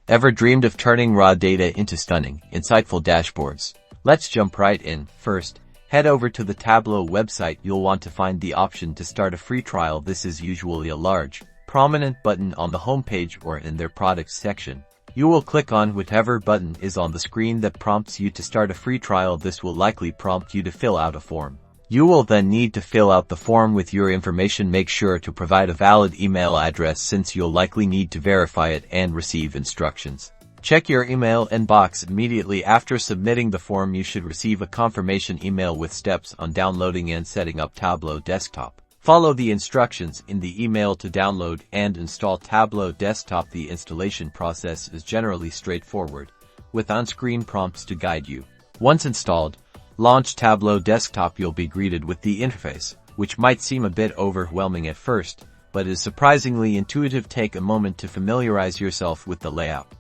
Ever dreamed of turning raw data into stunning, insightful dashboards? Let's jump right in. First, head over to the Tableau website. You'll want to find the option to start a free trial. This is usually a large, prominent button on the homepage or in their products section. You will click on whichever button is on the screen that prompts you to start a free trial. This will likely prompt you to fill out a form. You will then need to fill out the form with your information. Make sure to provide a valid email address since you'll likely need to verify it and receive instructions. Check your email inbox immediately after submitting the form. You should receive a confirmation email with steps on downloading and setting up Tableau Desktop. Follow the instructions in the email to download and install Tableau Desktop. The installation process is generally straightforward, with on-screen prompts to guide you. Once installed, launch Tableau Desktop. You'll be greeted with the interface, which might seem a bit overwhelming at first, but is surprisingly intuitive. Take a moment to familiarize yourself with the layout.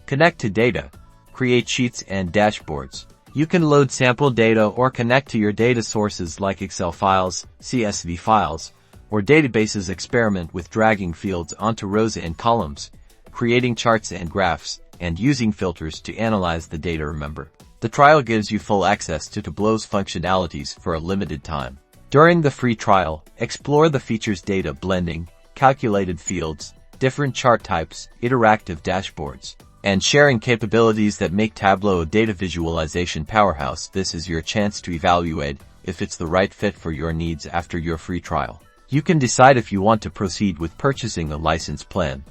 Connect to data. Create sheets and dashboards. You can load sample data or connect to your data sources like Excel files, CSV files, or databases. Experiment with dragging fields onto rows and columns, creating charts and graphs, and using filters to analyze the data. Remember, the trial gives you full access to Tableau's functionalities for a limited time. During the free trial, explore the features: data blending, calculated fields, different chart types, interactive dashboards, and sharing capabilities that make Tableau a data visualization powerhouse. This is your chance to evaluate if it's the right fit for your needs. After your free trial, you can decide if you want to proceed with purchasing a license plan.